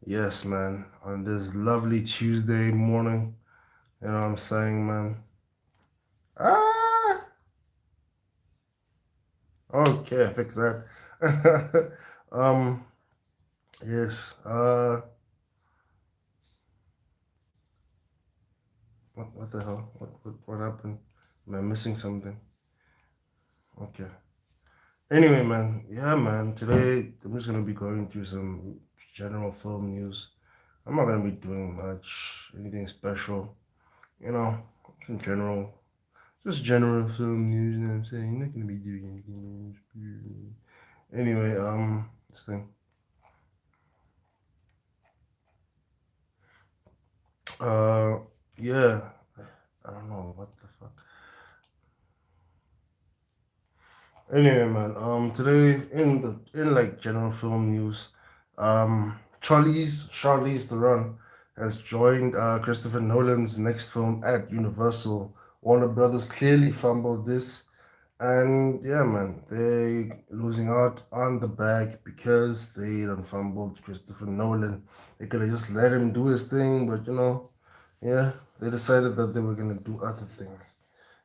Yes, man. On this lovely Tuesday morning, you know what I'm saying, man? Ah, okay, fix that. um, yes. What the hell? What happened? Am I missing something? Okay. Anyway, man. Yeah, man. Today I'm just gonna be going through some general film news. I'm not gonna be doing much, anything special. You know, in general, just general film news. You know what I'm saying? Not gonna be doing anything. Anyway, this thing. Uh, yeah. I don't know what the fuck. Anyway, man. Today in like general film news, Charlize Theron has joined Christopher Nolan's next film at Universal. Warner Brothers clearly fumbled this, and yeah, man, they losing out on the bag because they done fumbled Christopher Nolan. They could have just let him do his thing, but yeah, they decided that they were gonna do other things,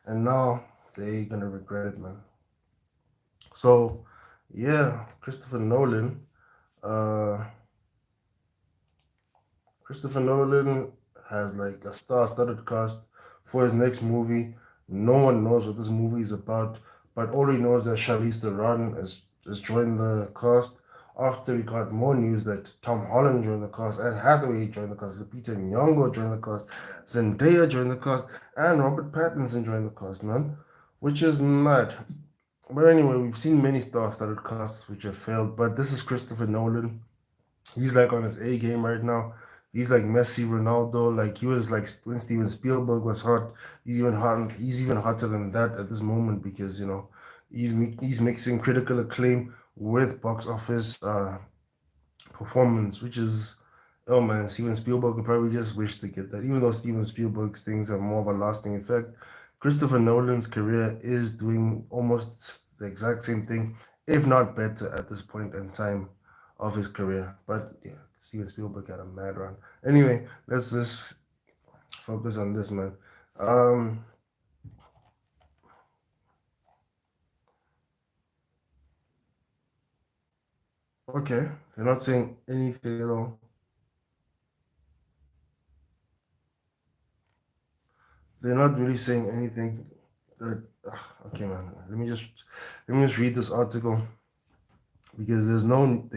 and now they gonna regret it, man. So, yeah, Uh, Christopher Nolan has like a star-studded cast for his next movie. No one knows what this movie is about, but all he knows that Charlize Theron has joined the cast after we got more news that Tom Holland joined the cast, Anne Hathaway joined the cast, Lupita Nyong'o joined the cast, Zendaya joined the cast, and Robert Pattinson joined the cast, man, which is mad. But anyway, we've seen many star-studded casts which have failed, but this is Christopher Nolan. He's like on his A game right now. He's like Messi, Ronaldo. Like he was like when Steven Spielberg was hot. He's even hot. He's even hotter than that at this moment because he's mixing critical acclaim with box office performance, which is oh man, Steven Spielberg could probably just wish to get that. Even though Steven Spielberg's things have more of a lasting effect, Christopher Nolan's career is doing almost the exact same thing, if not better, at this point in time of his career. But yeah, Steven Spielberg had a mad run. Anyway, let's just focus on this, man. Um, okay, they're not saying anything at all. They're not really saying anything that. Okay, man. Let me just read this article because no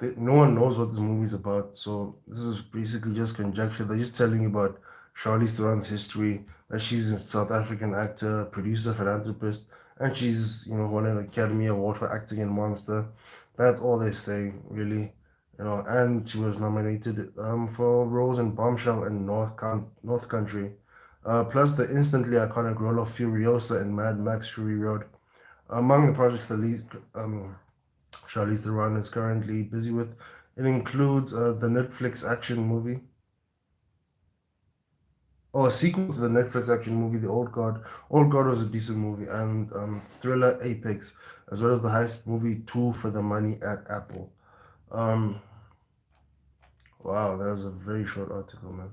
one knows what this movie's about. So this is basically just conjecture. They're just telling you about Charlize Theron's history, that she's a South African actor, producer, philanthropist, and she's won an Academy Award for acting in Monster. That's all they're saying, really. And she was nominated for roles in Bombshell and North Country, plus the instantly iconic role of Furiosa in Mad Max Fury Road. Among the projects the lead Charlize Theron is currently busy with. It includes the Netflix action movie, or a sequel to the Netflix action movie, The Old Guard. Old Guard was a decent movie, and thriller Apex, as well as the heist movie Two for the Money at Apple. Um, wow, that was a very short article, man.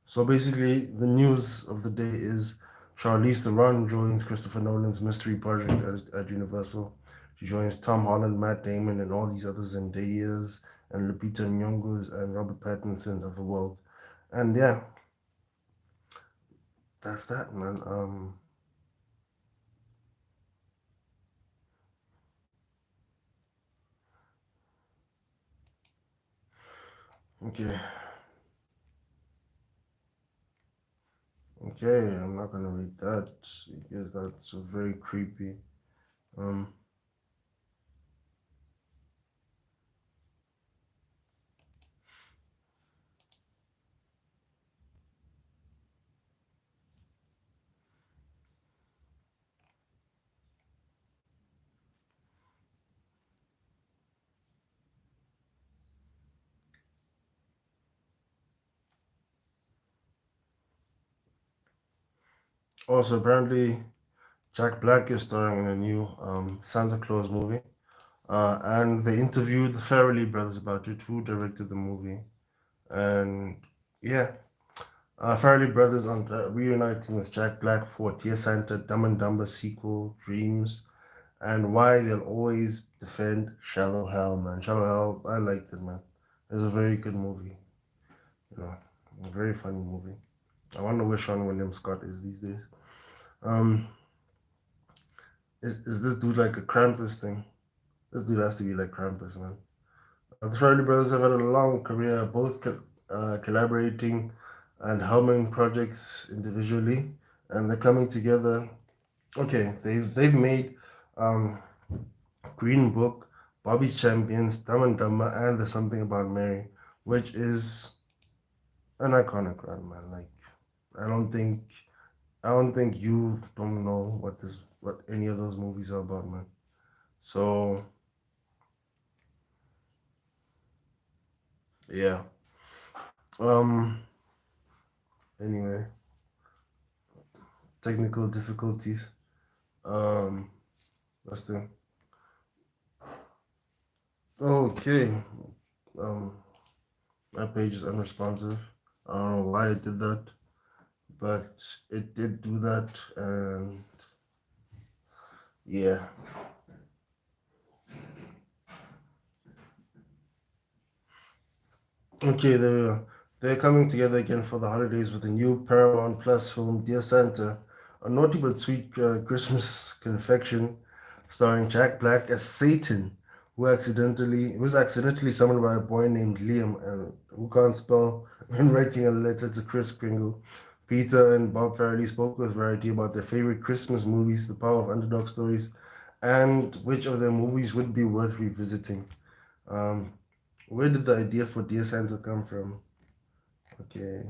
So basically, the news of the day is Charlize Theron joins Christopher Nolan's mystery project at Universal. She joins Tom Holland, Matt Damon, and all these other Zendayas and Lupita Nyong'o's and Robert Pattinson's of the world. And yeah, that's that, man. Okay, okay, I'm not gonna read that because that's very creepy. Um, Also, apparently, Jack Black is starring in a new Santa Claus movie. And they interviewed the Farrelly brothers about it, who directed the movie. And yeah, Farrelly brothers on reuniting with Jack Black for Dear Santa, Dumb and Dumber sequel, Dreams, and why they'll always defend Shallow Hell, man. Shallow Hell, I liked it, man. It was a very good movie, you know, a very funny movie. I wonder where Sean William Scott is these days. Um, is this dude like a Krampus thing? This dude has to be like Krampus, man. The Farrelly brothers have had a long career, both collaborating and helming projects individually, and they're coming together. Okay, they've made um, Green Book, Bobby's Champions, Dumb and Dumber, and There's Something About Mary, which is an iconic run, man. Like I don't think I don't think you don't know what any of those movies are about, man. So yeah. Um. Anyway, technical difficulties. Um. That's the okay. Um. My page is unresponsive. I don't know why it did that, but it did do that, and yeah. Okay, there we go. They're coming together again for the holidays with a new Paramount Plus film, Dear Santa, a naughty but sweet Christmas confection, starring Jack Black as Satan, who was accidentally summoned by a boy named Liam, and who can't spell when writing a letter to Kris Kringle. Peter and Bob Farrelly spoke with Variety about their favorite Christmas movies, the power of underdog stories, and which of their movies would be worth revisiting. Um, where did the idea for Dear Santa come from? Okay.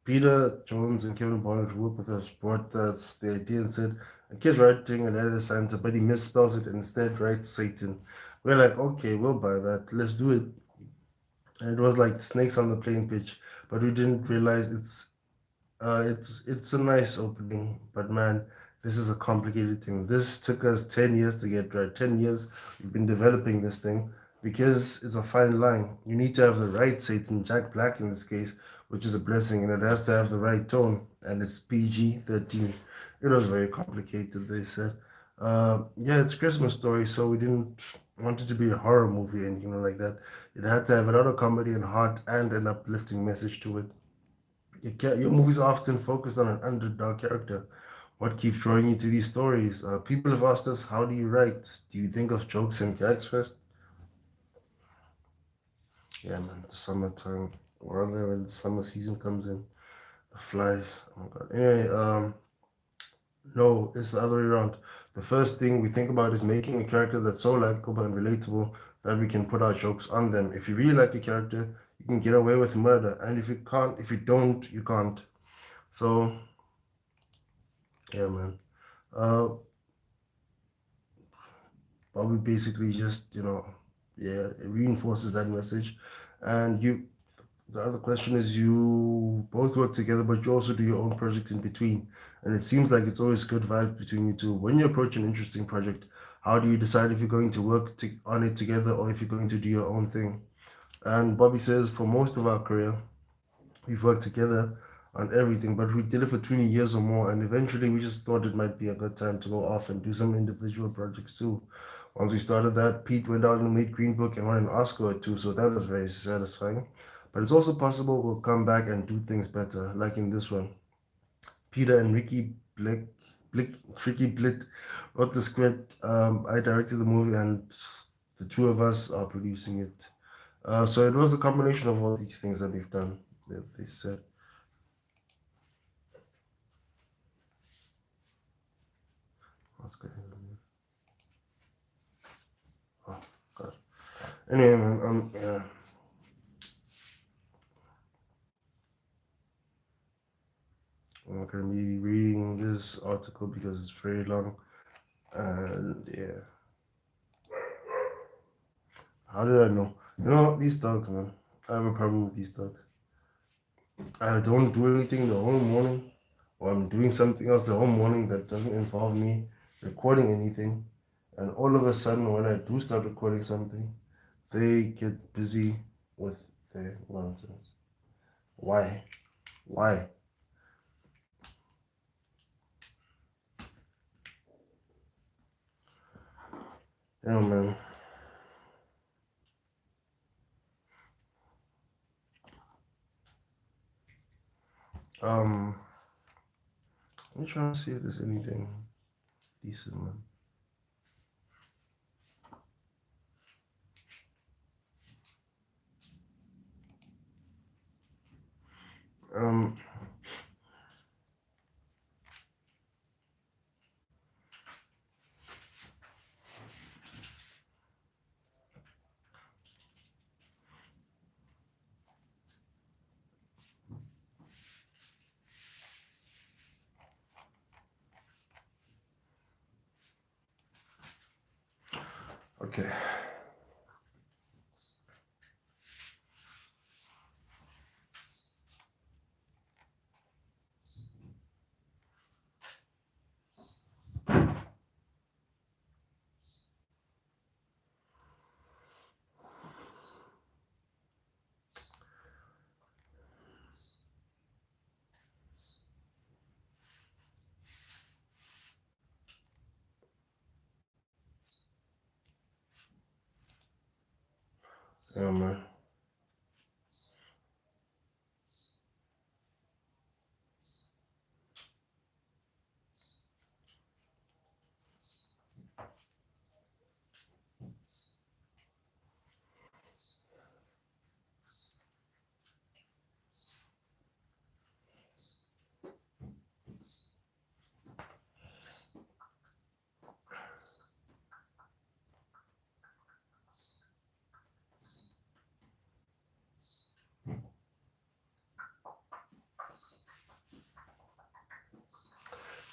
Peter Jones and Kevin Bonnet, who worked with us, brought us the idea and said, a kid's writing a letter to Santa, but he misspells it and instead writes Satan. We're like, okay, we'll buy that. Let's do it. And it was like snakes on the plane pitch, but we didn't realize it's a nice opening, but man, this is a complicated thing. This took us 10 years to get right. 10 years we've been developing this thing because it's a fine line. You need to have the right Satan, Jack Black in this case, which is a blessing, and it has to have the right tone, and it's PG-13. It was very complicated. They said, yeah, it's a Christmas story, so we didn't want it to be a horror movie and like that. It had to have a lot of comedy and heart and an uplifting message to it. Your movies are often focused on an underdog character. What keeps drawing you to these stories? People have asked us, how do you write? Do you think of jokes and gags first? Yeah, man, the summertime. We're on there when the summer season comes in. The flies. Oh my god. Anyway, no, it's the other way around. The first thing we think about is making a character that's so likable and relatable that we can put our jokes on them. If you really like a character, you can get away with murder, and if you don't, you can't. So, yeah, man. Uh, Bobby basically just, yeah, it reinforces that message. And the other question is, you both work together, but you also do your own project in between. And it seems like it's always good vibes between you two. When you approach an interesting project, how do you decide if you're going to on it together or if you're going to do your own thing? And Bobby says, for most of our career, we've worked together on everything, but we did it for 20 years or more. And eventually we just thought it might be a good time to go off and do some individual projects too. Once we started that, Pete went out and made Green Book and won an Oscar or two, so that was very satisfying. But it's also possible we'll come back and do things better, like in this one. Peter and Ricky Blitt wrote the script. I directed the movie, and the two of us are producing it. So it was a combination of all these things that we've done. That they said, what's going on? Oh God. Anyway, man, yeah, I'm not gonna be reading this article because it's very long. And yeah, how did I know? These dogs, man. I have a problem with these dogs. I don't do anything the whole morning, or I'm doing something else the whole morning that doesn't involve me. recording anything, and all of a sudden, when I do start recording something, they get busy with their nonsense. Why? Why? Yeah, man. Um, I'm trying to see if there's anything decent, man. Um, okay. Yeah, man.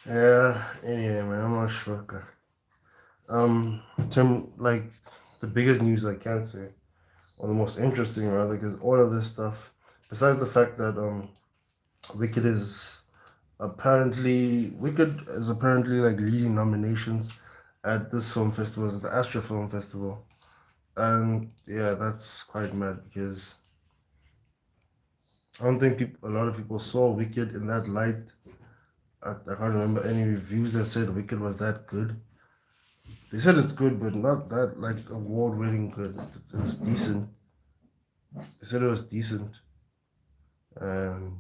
Yeah, anyway, man, I'm not sure. Tim, like the biggest news I can say, or the most interesting rather, because all of this stuff, besides the fact that Wicked is apparently like leading nominations at this film festival, at the Astra Film Festival, and yeah, that's quite mad because I don't think a lot of people saw Wicked in that light. I can't remember any reviews that said Wicked was that good. They said it's good, but not that like award-winning good. It was decent. They said it was decent, and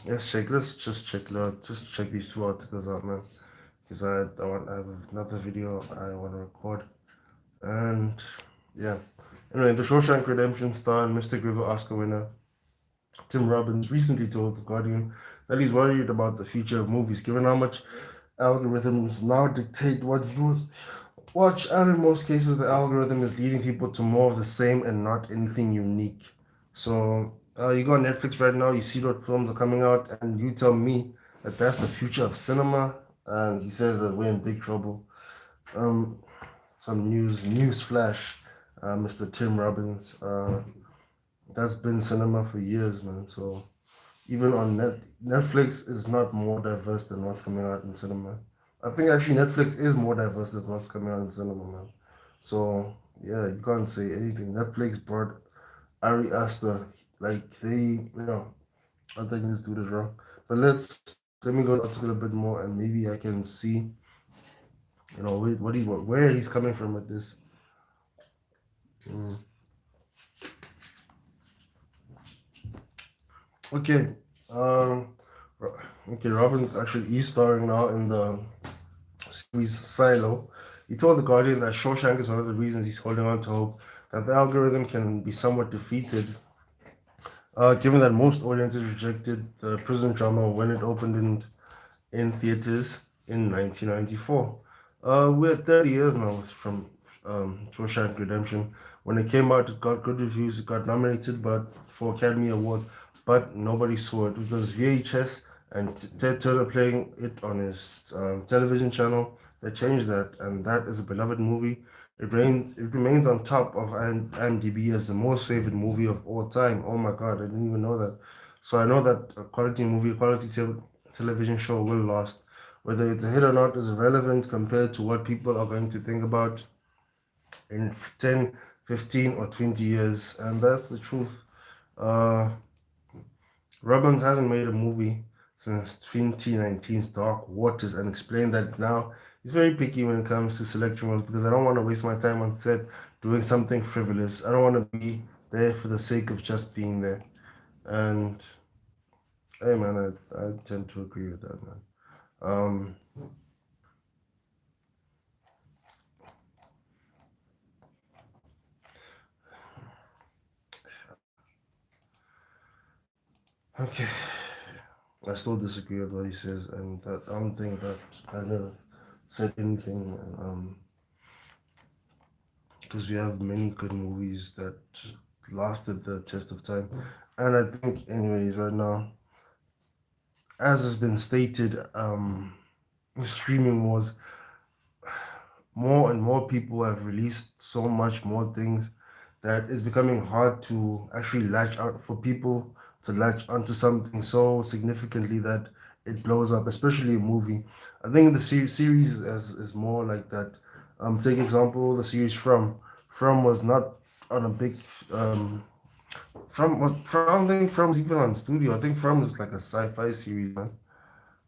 let's just check it out. Just check these two articles out, man. Because I have another video I want to record, and yeah. Anyway, the Shawshank Redemption star and Mystic River Oscar winner Tim Robbins recently told The Guardian that he's worried about the future of movies, given how much algorithms now dictate what viewers watch, and in most cases, the algorithm is leading people to more of the same and not anything unique. So, you go on Netflix right now, you see what films are coming out, and you tell me that that's the future of cinema, and he says that we're in big trouble. Um, some news flash, Mr. Tim Robbins. That's been cinema for years, man. So even on Netflix is not more diverse than what's coming out in cinema. I think actually Netflix is more diverse than what's coming out in cinema, man. So yeah, you can't say anything. Netflix brought Ari Aster, like I think this dude is wrong. But let me go to the article a bit more, and maybe I can see, where he's coming from with this. Mm. Okay, um, okay, Robin's actually starring now in the series Silo. He told The Guardian that Shawshank is one of the reasons he's holding on to hope that the algorithm can be somewhat defeated, given that most audiences rejected the prison drama when it opened in theaters in 1994. We're 30 years now from Shawshank Redemption. When it came out, it got good reviews. It got nominated, but for Academy Awards, but nobody saw it because VHS and Ted Turner playing it on his television channel. They changed that, and that is a beloved movie. It remains on top of IMDb as the most favorite movie of all time. Oh my God, I didn't even know that. So I know that a quality movie, quality television show will last. Whether it's a hit or not is irrelevant compared to what people are going to think about in 10, 15, or 20 years. And that's the truth. Uh, Robbins hasn't made a movie since 2019's Dark Waters and explained that now he's very picky when it comes to selection roles because I don't want to waste my time on set doing something frivolous. I don't want to be there for the sake of just being there. And hey, man, I tend to agree with that, man. Um, okay, I still disagree with what he says, and that I don't think that I never said anything. Because we have many good movies that lasted the test of time, and I think, anyways, right now, as has been stated, streaming wars, more and more people have released so much more things that it's becoming hard to actually latch out for people to latch onto something so significantly that it blows up, especially a movie. I think the series is more like that. Take example the series From was not on a big From I don't think From is even on studio. I think From is like a sci-fi series, man.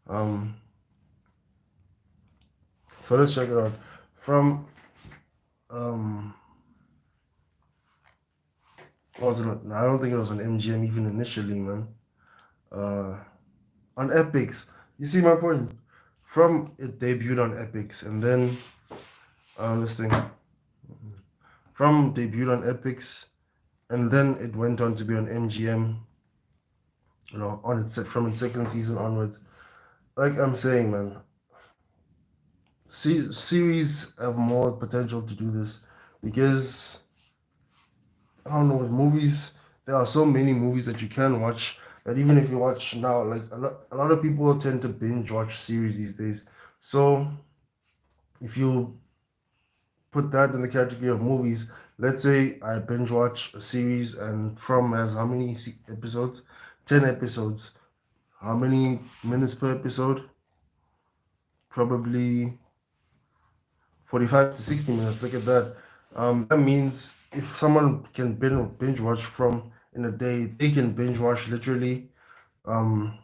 Um, so let's check it out. From um wasn't I don't think it was on MGM even initially, man. Uh, on Epics. You see my point? From it debuted on Epics, and then this thing From debuted on Epics, and then it went on to be on MGM. On from its second season onwards. Like I'm saying, man, series have more potential to do this because I don't know, with movies, there are so many movies that you can watch that even if you watch now, like a lot of people tend to binge watch series these days. So if you put that in the category of movies, let's say I binge watch a series and From has how many episodes? 10 episodes. How many minutes per episode? Probably 45 to 60 minutes. Look at that. That means if someone can binge watch From in a day, they can binge watch literally um,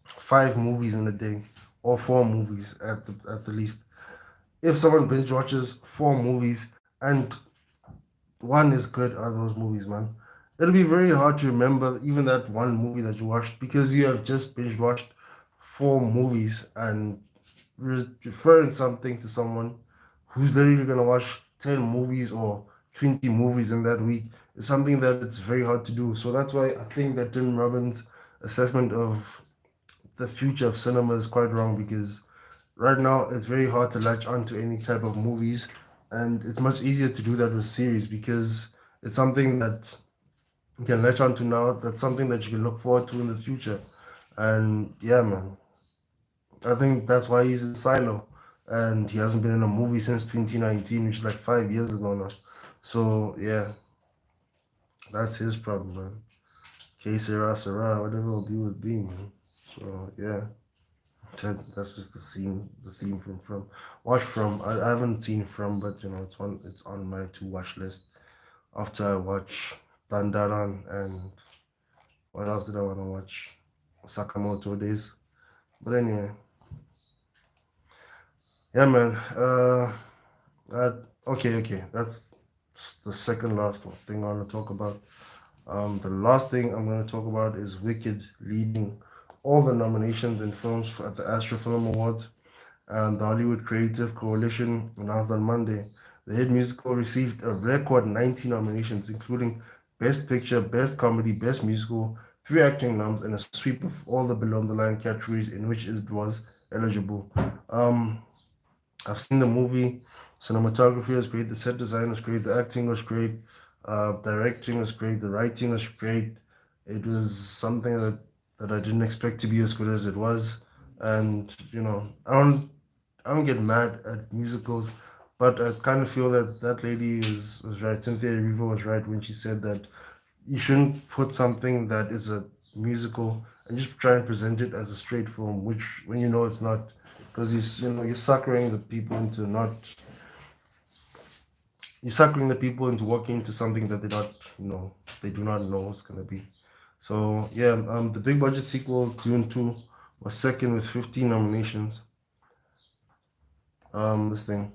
5 movies in a day or 4 movies at the least. If someone binge watches 4 movies and one is good out of those movies, man, it'll be very hard to remember even that one movie that you watched because you have just binge watched 4 movies and referring something to someone who's literally gonna watch 10 movies or 20 movies in that week is something that it's very hard to do. So that's why I think that Tim Robbins' assessment of the future of cinema is quite wrong because right now it's very hard to latch onto any type of movies, and it's much easier to do that with series because it's something that you can latch onto now. That's something that you can look forward to in the future. And yeah, man, I think that's why he's in Silo, and he hasn't been in a movie since 2019, which is like 5 years ago now. So yeah, that's his problem, man. Que sera, sera, whatever will be with be, man. So yeah. That's just the theme from watch From. I haven't seen From, but it's on my to watch list after I watch Dandaran and what else did I want to watch? Sakamoto Days. But anyway, yeah, man. Okay. That's the second last thing I want to talk about. The last thing I'm going to talk about is Wicked leading all the nominations in films at the Astro Film Awards. And the Hollywood Creative Coalition announced on Monday. The hit musical received a record 90 nominations, including Best Picture, Best Comedy, Best Musical, 3 acting noms, and a sweep of all the below the line categories in which it was eligible. Um, I've seen the movie. Cinematography was great. The set design was great. The acting was great. Directing was great. The writing was great. It was something that I didn't expect to be as good as it was. And I don't get mad at musicals, but I kind of feel that that lady was right. Cynthia Erivo was right when she said that you shouldn't put something that is a musical, and just try and present it as a straight film, which when you know it's not, because you're suckering the people into not you're suckering the people into walking into something that they do not know what's gonna be. So yeah, the big budget sequel Dune 2 was second with 15 nominations. This thing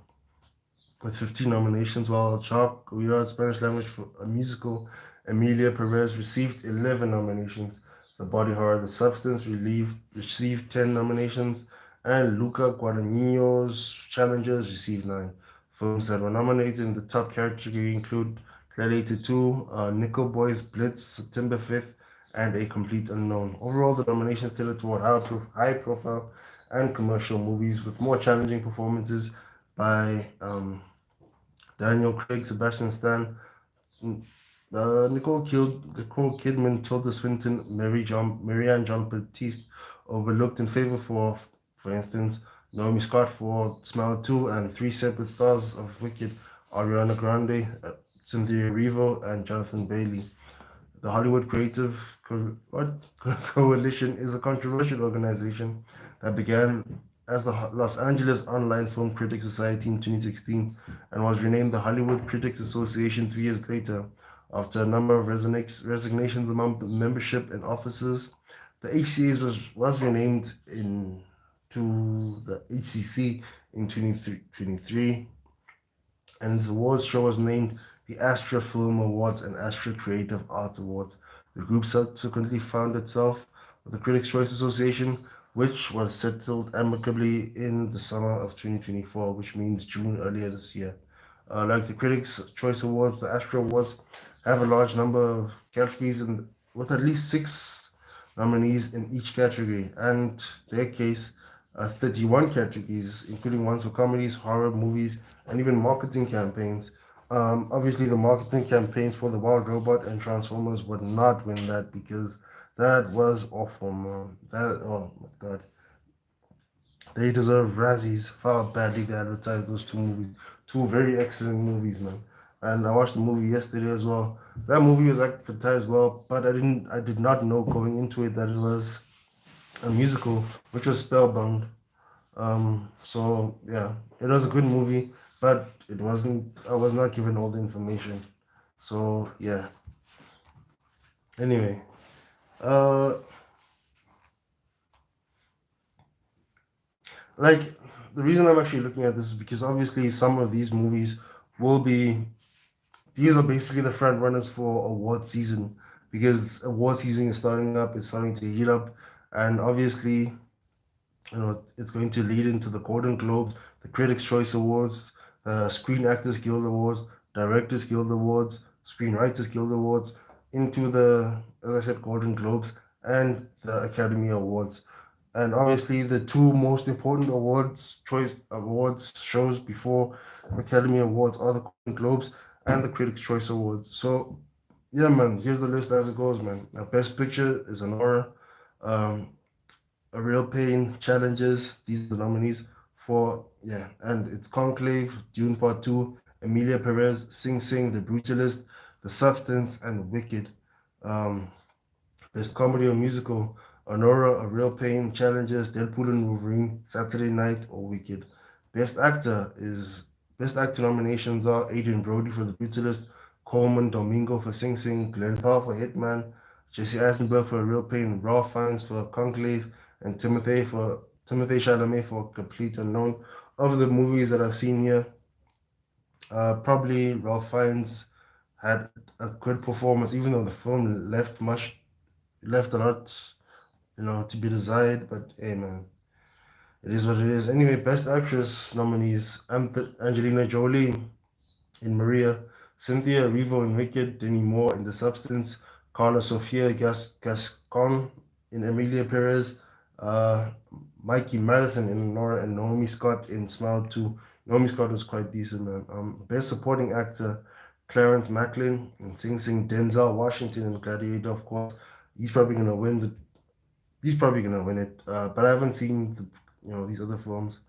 with 15 nominations, while Chalk, we heard Spanish language for a musical, Emilia Perez received 11 nominations. The Body Horror, The Substance received 10 nominations, and Luca Guadagnino's Challengers received 9. Films that were nominated in the top category include Gladiator 2, Nickel Boys Blitz, September 5th, and A Complete Unknown. Overall, the nominations tailored toward high profile and commercial movies with more challenging performances by Daniel Craig, Sebastian Stan, Nicole Kidman, Tilda Swinton, Marianne Jean Baptiste overlooked in favor for instance, Naomi Scott for Smile 2 and three separate stars of Wicked, Ariana Grande, Cynthia Erivo, and Jonathan Bailey. The Hollywood Coalition is a controversial organization that began as the Los Angeles Online Film Critics Society in 2016 and was renamed the Hollywood Critics Association 3 years later. After a number of resignations among the membership and officers, the HCA was renamed to the HCC in 2023, and the awards show was named the Astra Film Awards and Astra Creative Arts Awards. The group subsequently found itself with the Critics' Choice Association, which was settled amicably in the summer of 2024, which means June earlier this year. Like the Critics' Choice Awards, the Astra Awards have a large number of categories with at least 6 nominees in each category, and their case, 31 categories, including ones for comedies, horror movies, and even marketing campaigns. Obviously, the marketing campaigns for The Wild Robot and Transformers would not win that because that was awful, man. Oh my god. They deserve Razzies for how badly they advertised those two movies. Two very excellent movies, man. And I watched the movie yesterday as well. That movie was advertised well, but I did not know going into it that it was a musical, which was Spellbound. So yeah, it was a good movie, but it wasn't. I was not given all the information. So yeah. Anyway, uh, like the reason I'm actually looking at this is because obviously some of these movies will be. These are basically the front runners for award season because award season is starting up. It's starting to heat up, and obviously it's going to lead into the Golden Globes, the Critics' Choice Awards, the Screen Actors Guild Awards, Directors Guild Awards, Screenwriters Guild Awards, into the, as I said, Golden Globes and the Academy Awards. And obviously, the two most important choice awards shows before Academy Awards are the Golden Globes and the Critics' Choice Awards. So, yeah, man, here's the list as it goes, man. Now, Best Picture is Anora. Um, a Real Pain, Challenges. These are the nominees for, yeah, and it's Conclave, Dune Part 2, Emilia Perez, Sing Sing, The Brutalist, The Substance, and Wicked. Um, Best Comedy or Musical, Honora, A Real Pain, Challenges, Deadpool and Wolverine, Saturday Night, or Wicked. Best Actor nominations are Adrian Brody for The Brutalist, Coleman Domingo for Sing Sing, Glenn Powell for Hitman, Jesse Eisenberg for A Real Pain, Ralph Fiennes for Conclave, and Timothy Chalamet for Complete Unknown. Of the movies that I've seen here, probably Ralph Fiennes had a good performance, even though the film left a lot, to be desired. But hey, man, it is what it is. Anyway, Best Actress nominees: Angelina Jolie in Maria, Cynthia Erivo in Wicked, Demi Moore in The Substance, Carla Sofia Gascon in Emilia Perez, uh, Mikey Madison in Nora, and Naomi Scott in Smile 2. Naomi Scott was quite decent, man. Best Supporting Actor: Clarence Macklin in Sing Sing, Denzel Washington in Gladiator, of course. He's probably gonna win he's probably gonna win it. But I haven't seen these other films.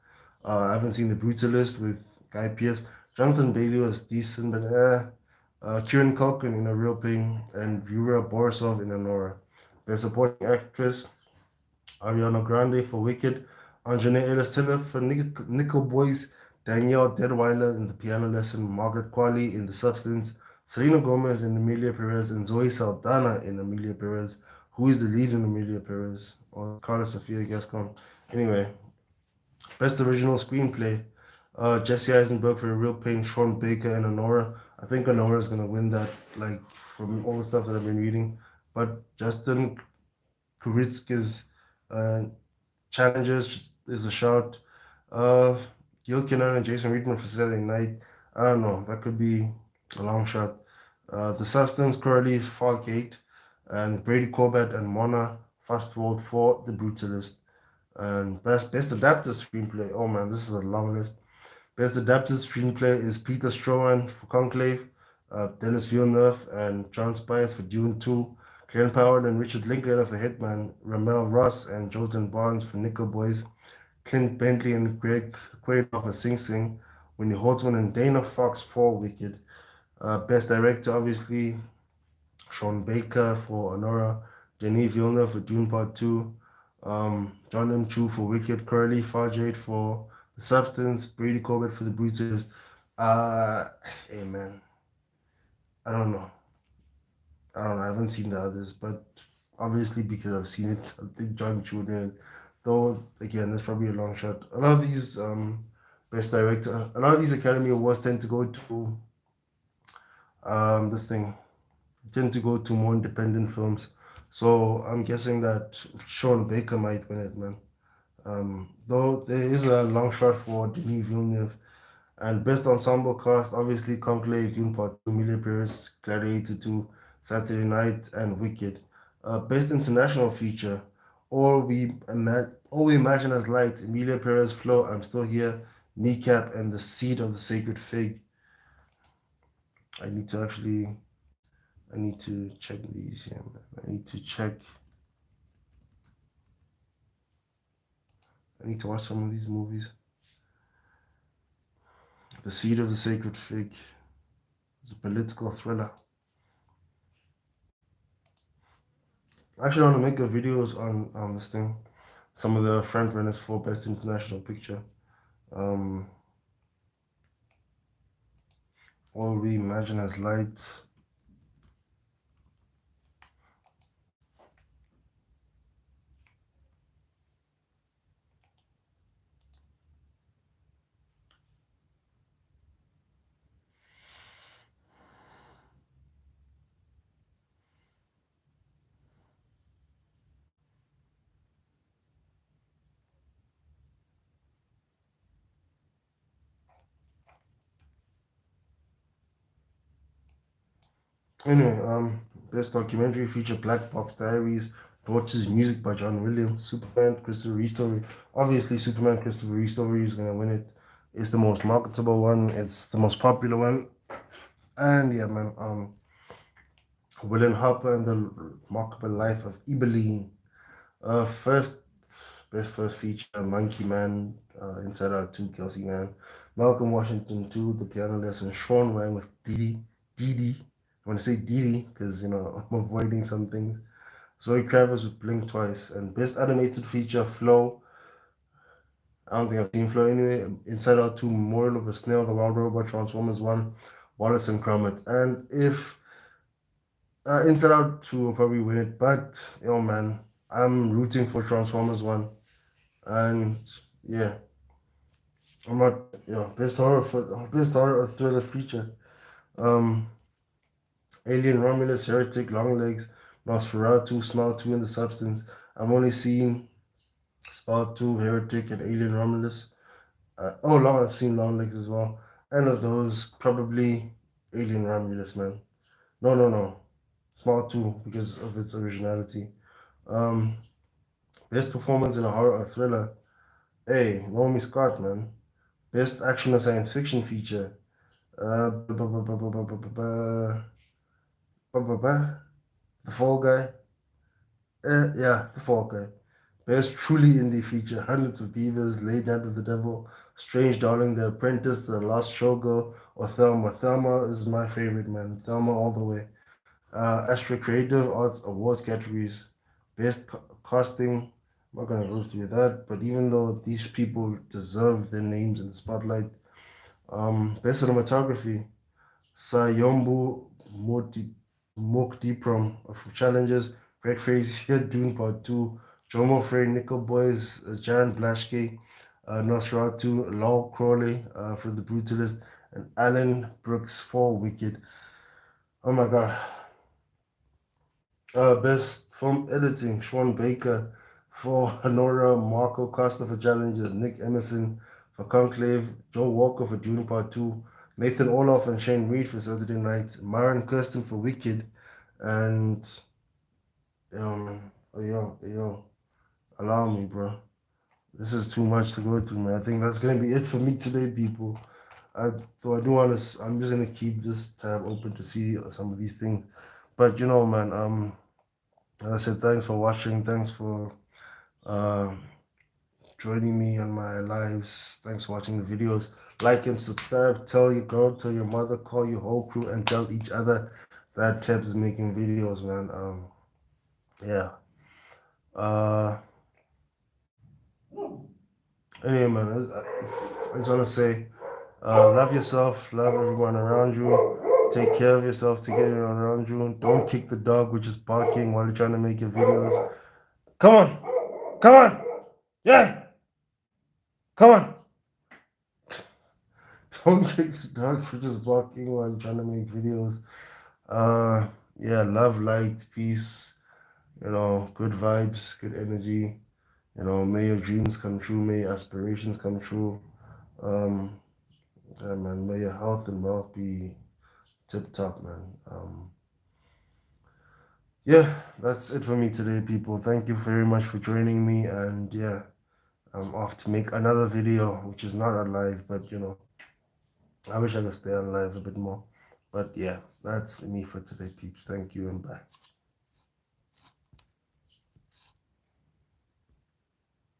I haven't seen The Brutalist with Guy Pearce. Jonathan Bailey was decent, but Kieran Culkin in A Real Pain and Yura Borisov in Anora. Best Supporting Actress, Ariana Grande for Wicked, Anjanae Ellis-Taylor for Nickel Boys, Danielle Deadweiler in The Piano Lesson, Margaret Qualley in The Substance, Selena Gomez in Emilia Perez, and Zoe Saldana in Emilia Perez. Who is the lead in Emilia Perez? Or Carla Sofia Gascon. Anyway, Best Original Screenplay. Jesse Eisenberg for A Real Pain, Sean Baker, and Honora. I think Honora is gonna win that, like from all the stuff that I've been reading. But Justin Kuritzky's uh, Challengers is a shout. Uh, Gil Kinnan and Jason Reitman for Saturday Night. I don't know. That could be a long shot. The Substance, Curly, Fargate, and Brady Corbett and Mona Fast Forward for The Brutalist. And best adapted screenplay. Oh man, this is a long list. Best adapted screenplay is Peter Strahan for Conclave, Dennis Villeneuve and John Spies for Dune 2, Glenn Powell and Richard Linklater for Hitman, Ramel Ross and Jordan Barnes for Nickel Boys, Clint Bentley and Greg Quaid for Sing Sing, Winnie Holtzman and Dana Fox for Wicked. Best director, obviously, Sean Baker for Honora, Denis Villeneuve for Dune Part 2, John M. Chu for Wicked, Curly Farjade for The Substance, Brady Corbett for The Brutalist. Uh, hey man, I don't know. I don't know. I haven't seen the others, but obviously because I've seen it, I think John Chu would win. Though again, that's probably a long shot. A lot of these best director, a lot of these Academy Awards tend to go to this thing tend to go to more independent films. So I'm guessing that Sean Baker might win it, man. Though there is a long shot for Denis Villeneuve. And best ensemble cast, obviously Conclave, Dune Part 2, Emilia Paris, Gladiator 2, Saturday Night, and Wicked. Best international feature, All We Imagine as Light, Emilia Perez, Flo, I'm Still Here, Kneecap, and The Seed of the Sacred Fig. I need to actually I need to check these here, man. I need to check. I need to watch some of these movies. The Seed of the Sacred Fig is a political thriller. I actually want to make a videos on this thing. Some of the front runners for Best International Picture. All We Imagine as Light. Anyway, Best Documentary Feature Black Box Diaries, Torches, Music by John Williams, Superman, Christopher Reeve Story. Obviously, Superman, Christopher Reeve Story is gonna win it. It's the most marketable one. It's the most popular one. And yeah, man. William Harper and the Remarkable Life of Ebeline. First, best first feature, Monkey Man, Inside Out 2, Kelsey Man, Malcolm Washington 2, The Piano Lesson, Sean Wang with Didi. I want to say Didi because, I'm avoiding some things. Zoe Kravitz with Blink Twice, and best animated feature, Flow. I don't think I've seen Flow anyway. Inside Out 2, Memorial of a Snail, The Wild Robot, Transformers 1, Wallace and Gromit. And if Inside Out 2 will probably win it, but man, I'm rooting for Transformers 1. And yeah, I'm not best horror or thriller feature. Um Alien, Romulus, Heretic, Longlegs, Nosferatu, Smile 2 in The Substance. I've only seen Smile 2, Heretic, and Alien Romulus. I've seen Longlegs as well. And of those, probably Alien Romulus, man. No. Smile 2 because of its originality. Um, Best performance in a horror or thriller. Hey, Naomi Scott, man. Best action or science fiction feature. The Fall Guy. Yeah, The Fall Guy. Best truly indie feature. Hundreds of Beavers, Late Night with the Devil, Strange Darling, The Apprentice, The Last Showgirl, or Thelma. Thelma is my favorite, man. Thelma all the way. Astra Creative Arts Awards categories. best casting. I'm not gonna go through that, but even though these people deserve their names in the spotlight, best cinematography, Sayombo Mokdiprom from Challenges, Greg Frazier, Dune Part 2, Jomo Frey, Nickel Boys, Jaron Blashke, Nosferatu, Lol Crawley for The Brutalist, and Alan Brooks for Wicked. Oh my god. Best film editing, Sean Baker for Honora, Marco Costa for Challenges, Nick Emerson for Conclave, Joe Walker for Dune Part 2, Nathan Orloff and Shane Reed for Saturday Night, Myron Kirsten for Wicked, and yo, allow me, bro. This is too much to go through, man. I think that's gonna be it for me today, people. I do want to. I'm just gonna keep this tab open to see some of these things, but man. As I said, thanks for watching. Thanks for uh, joining me on my lives. Thanks for watching the videos. Like and subscribe. Tell your girl, tell your mother, call your whole crew, and tell each other that Tebs is making videos, man. Yeah. Uh, anyway, man, I just want to say, love yourself, love everyone around you. Take care of yourself, take care of everyone around you. Don't kick the dog which is barking while you're trying to make your videos. Come on, come on, yeah, come on. Don't kick the dog for just barking while I'm trying to make videos. Uh, yeah, love, light, peace, good vibes, good energy. May your dreams come true, may your aspirations come true. Um, yeah, man, may your health and wealth be tip top, man. Yeah, that's it for me today, people. Thank you very much for joining me, and yeah, I'm off to make another video, which is not on live, but I wish I could stay on live a bit more. But yeah, that's me for today, peeps. Thank you and bye.